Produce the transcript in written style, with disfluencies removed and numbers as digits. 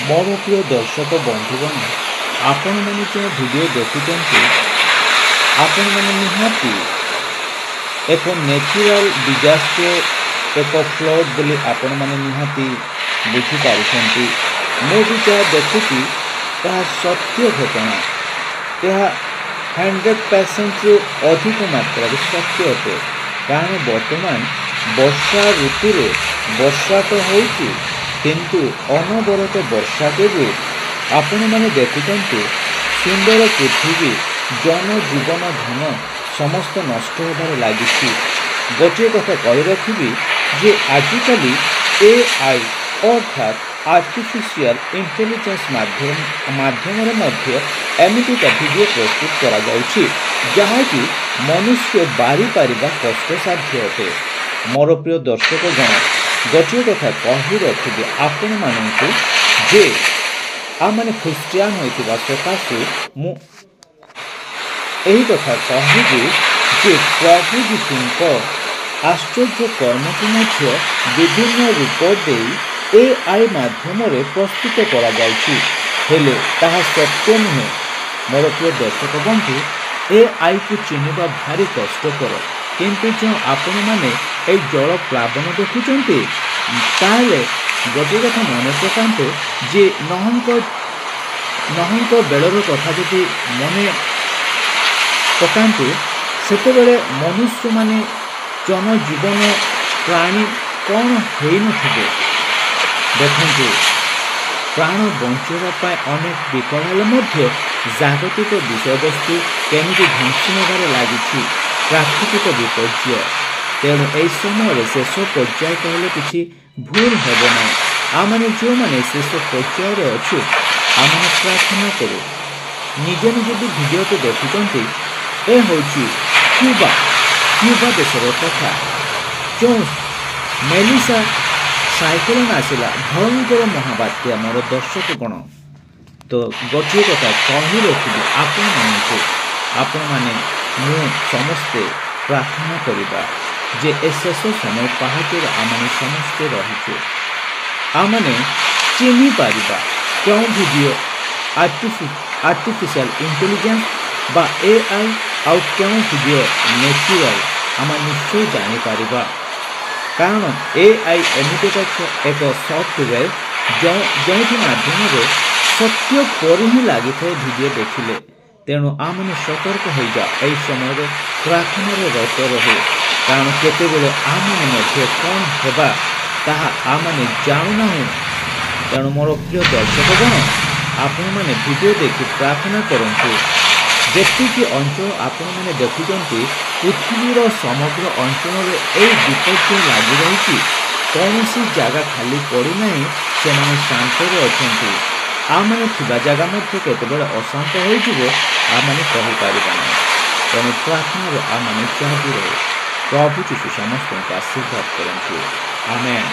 ମୋର ପ୍ରିୟ ଦର୍ଶକ ବନ୍ଧୁଗଣ, ଆପଣମାନେ ଯେଉଁ ଭିଡ଼ିଓ ଦେଖୁଛନ୍ତି, ଆପଣମାନେ ନିହାତି ଏକ ନ୍ୟାଚୁରାଲ ଡିଜାଷ୍ଟର, ଏକ ଫ୍ଲଡ୍ ବୋଲି ଆପଣମାନେ ନିହାତି ବୁଝିପାରୁଛନ୍ତି। ମୁଁ ବି ଯାହା ଦେଖୁଛି ତାହା ସତ୍ୟ ଘଟଣା। ଏହା 100%ରୁ ଅଧିକ ମାତ୍ରାରେ ସତ୍ୟ ଅଟେ। କାରଣ ବର୍ତ୍ତମାନ ବର୍ଷା ଋତୁରେ ବର୍ଷା ତ ହେଉଛି, କିନ୍ତୁ ଅନବରତ ବର୍ଷା ଯୋଗୁଁ ଆପଣମାନେ ଦେଖୁଛନ୍ତି ସୁନ୍ଦର ପୃଥିବୀ, ଜନଜୀବନ ଧନ ସମସ୍ତ ନଷ୍ଟ ହେବାରେ ଲାଗିଛି। ଗୋଟିଏ କଥା କହି ରଖିବି ଯେ ଆଜିକାଲି AI ଅର୍ଥାତ୍ ଆର୍ଟିଫିସିଆଲ ଇଣ୍ଟେଲିଜେନ୍ସ ମାଧ୍ୟମରେ ମଧ୍ୟ ଏମିତିକା ଭିଡ଼ିଓ ପ୍ରସ୍ତୁତ କରାଯାଉଛି ଯାହାକି ମନୁଷ୍ୟ ବାରିପାରିବା କଷ୍ଟସାଧ୍ୟ ଅଟେ। ମୋର ପ୍ରିୟ ଦର୍ଶକଗଣ, ଗୋଟିଏ କଥା କହି ରଖିବି ଆପଣମାନଙ୍କୁ ଯେ ଆମମାନେ ଖ୍ରୀଷ୍ଟିଆନ ହୋଇଥିବା ସକାଶେ ମୁଁ ଏହି କଥା କହିବି ଯେ ପ୍ରଭୁ ଯୀଶୁଙ୍କ ଆଶ୍ଚର୍ଯ୍ୟ କର୍ମକୁ ମଧ୍ୟ ବିଭିନ୍ନ ରୂପ ଦେଇ AI ମାଧ୍ୟମରେ ପ୍ରସ୍ତୁତ କରାଯାଉଛି, ହେଲେ ତାହା ସତ୍ୟ ନୁହେଁ। ମୋର ପ୍ରିୟ ଦର୍ଶକ ବନ୍ଧୁ, AIକୁ ଚିହ୍ନିବା ଭାରି କଷ୍ଟକର, କିନ୍ତୁ ଯେଉଁ ଆପଣମାନେ ଏହି ଜଳ ପ୍ଲାବନ ଦେଖୁଛନ୍ତି, ତାହେଲେ ଗୋଟିଏ କଥା ମନେ ପକାନ୍ତୁ ଯେ ନହଙ୍କ ବେଳର କଥା ଯଦି ମନେ ପକାନ୍ତୁ, ସେତେବେଳେ ମନୁଷ୍ୟମାନେ, ଜନଜୀବନ, ପ୍ରାଣୀ କ'ଣ ହୋଇନଥିବେ। ଦେଖନ୍ତୁ, ପ୍ରାଣ ବଞ୍ଚାଇବା ପାଇଁ ଅନେକ ବିକଳ ହେଲେ ମଧ୍ୟ ଜାଗତିକ ବିଷୟବସ୍ତୁ କେମିତି ଧ୍ୱଂସି ନେବାରେ ଲାଗିଛି, ପ୍ରାକୃତିକ ବିପର୍ଯ୍ୟୟ। ତେଣୁ ଏହି ସମୟରେ ଶେଷ ପର୍ଯ୍ୟାୟ କହିଲେ କିଛି ଭୁଲ ହେବ ନାହିଁ। ଆମମାନେ ଯେଉଁମାନେ ଶେଷ ପର୍ଯ୍ୟାୟରେ ଅଛୁ, ଆମମାନେ ପ୍ରାର୍ଥନା କରୁ। ନିଜେ ନିଜେ ବି ଭିଡ଼ିଓଟି ଦେଖୁଛନ୍ତି। ଏ ହେଉଛି କ୍ୟୁବା ଦେଶର କଥା। ଯେଉଁ ମେଲିସା ସାଇକ୍ଲୋନ୍ ଆସିଲା, ଭୟଙ୍କର ମହାବାତ୍ୟା। ମୋର ଦର୍ଶକଗଣ, ତ ଗୋଟିଏ କଥା କହି ରଖିବି ଆପଣମାନଙ୍କୁ, ଆପଣମାନେ ମୁଁ ସମସ୍ତେ ପ୍ରାର୍ଥନା କରିବା ଯେ ଏ ଶେଷ ସମୟ ପାହାଚରେ ଆମମାନେ ସମସ୍ତେ ରହିଛୁ। ଆମମାନେ ଚିହ୍ନି ପାରିବା କେଉଁ ଭିଡ଼ିଓ ଆର୍ଟିଫିସିଆଲ ଇଣ୍ଟେଲିଜେନ୍ସ ବା AI ଆଉ କେଉଁ ଭିଡ଼ିଓ ନ୍ୟାଚୁରାଲ, ଆମେ ନିଶ୍ଚୟ ଜାଣିପାରିବା। କାରଣ AI ଏମିତି ଏକ ସଫ୍ଟୱେର୍ ଯେଉଁଥି ମାଧ୍ୟମରେ ସତ୍ୟ ପରି ହିଁ ଲାଗିଥାଏ ଭିଡ଼ିଓ ଦେଖିଲେ। ତେଣୁ ଆମମାନେ ସତର୍କ ହୋଇଯାଅ, ଏହି ସମୟରେ ପ୍ରାର୍ଥନାରେ ରତ ରହୁ। କାରଣ କେତେବେଳେ ଆମମାନେ ମଧ୍ୟ କ'ଣ ହେବା ତାହା ଆମମାନେ ଜାଣୁନାହୁଁ। ତେଣୁ ମୋର ପ୍ରିୟ ଦର୍ଶକଗଣ, ଆପଣମାନେ ଭିଡ଼ିଓ ଦେଖି ପ୍ରାର୍ଥନା କରନ୍ତୁ। ଯେତିକି ଅଞ୍ଚଳ ଆପଣମାନେ ଦେଖୁଛନ୍ତି, ପୃଥିବୀର ସମଗ୍ର ଅଞ୍ଚଳରେ ଏହି ବିପର୍ଯ୍ୟୟ ଲାଗି ରହିଛି। କୌଣସି ଜାଗା ଖାଲି ପଡ଼ିନାହିଁ, ସେମାନେ ଶାନ୍ତରେ ଅଛନ୍ତି। ଆମମାନେ ଥିବା ଜାଗା ମଧ୍ୟ କେତେବେଳେ ଅଶାନ୍ତ ହୋଇଯିବ, ଆମମାନେ କହିପାରିବା ନାହିଁ। ତେଣୁ ପ୍ରାର୍ଥନାରେ ଆମମାନେ ଚାହିଁ ରହୁ। ପ୍ରଭୁ ଯୀଶୁ ସମସ୍ତଙ୍କୁ ଆଶୀର୍ବାଦ କରନ୍ତୁ। ଆମେନ୍।